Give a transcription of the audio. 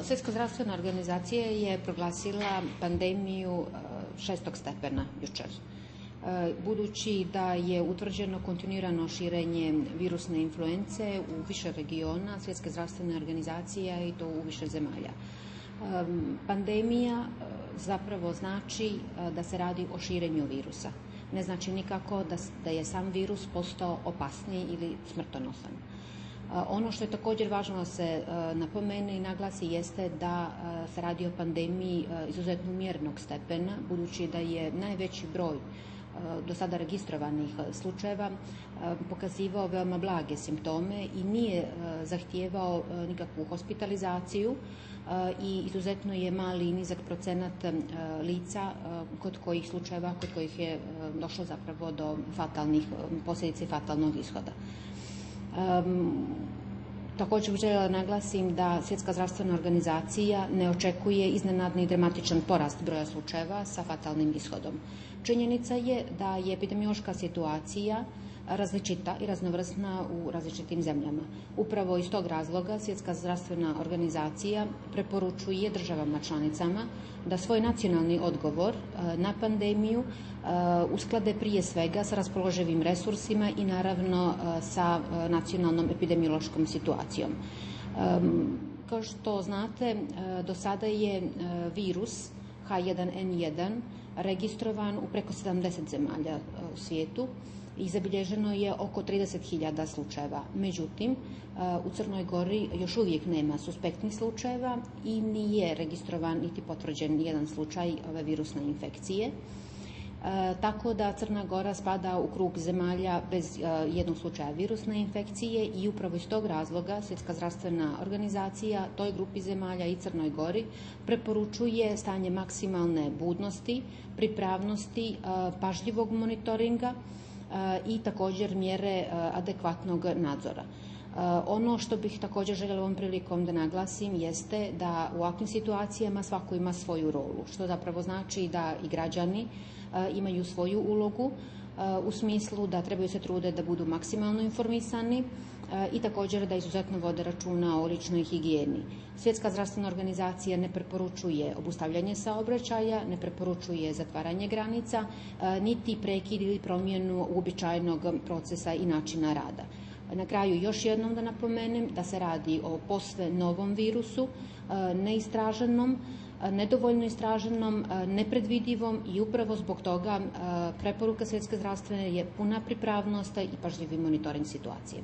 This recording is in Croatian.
Svjetska zdravstvena organizacija je proglasila pandemiju 6. stepena jučer. Budući da je utvrđeno kontinuirano širenje virusne influence u više regiona Svjetske zdravstvene organizacije i to u više zemalja. Pandemija zapravo znači da se radi o širenju virusa. Ne znači nikako da je sam virus postao opasniji ili smrtonosan. Ono što je također važno da se napomene i naglasi jeste da se radi o pandemiji izuzetno umjerenog stepena, budući da je najveći broj do sada registrovanih slučajeva pokazivao veoma blage simptome i nije zahtijevao nikakvu hospitalizaciju i izuzetno je mali i nizak procenat lica kod kojih je došlo zapravo do posljedica i fatalnog ishoda. Također bih željela naglasim da Svjetska zdravstvena organizacija ne očekuje iznenadni i dramatičan porast broja slučajeva sa fatalnim ishodom. Činjenica je da je epidemiološka situacija različita i raznovrsna u različitim zemljama. Upravo iz tog razloga Svjetska zdravstvena organizacija preporučuje državama članicama da svoj nacionalni odgovor na pandemiju usklade prije svega sa raspoloživim resursima i naravno sa nacionalnom epidemiološkom situacijom. Kao što znate, do sada je virus H1N1 registrovan u preko 70 zemalja u svijetu i zabilježeno je oko 30.000 slučajeva. Međutim, u Crnoj Gori još uvijek nema suspektnih slučajeva i nije registrovan niti potvrđen jedan slučaj ove virusne infekcije. Tako da Crna Gora spada u krug zemalja bez jednog slučaja virusne infekcije i upravo iz tog razloga Svjetska zdravstvena organizacija toj grupi zemalja i Crnoj Gori preporučuje stanje maksimalne budnosti, pripravnosti, pažljivog monitoringa i također mjere adekvatnog nadzora. Ono što bih također željela ovom prilikom da naglasim jeste da u ovakvim situacijama svako ima svoju rolu, što zapravo znači da i građani imaju svoju ulogu u smislu da trebaju se trude da budu maksimalno informisani i također da izuzetno vode računa o ličnoj higijeni. Svjetska zdravstvena organizacija ne preporučuje obustavljanje saobraćaja, ne preporučuje zatvaranje granica, niti prekid ili promjenu uobičajenog procesa i načina rada. Na kraju još jednom da napomenem da se radi o posve novom virusu, neistraženom, nedovoljno istraženom, nepredvidivom i upravo zbog toga preporuka Svjetske zdravstvene je puna pripravnost i pažljivi monitoring situacije.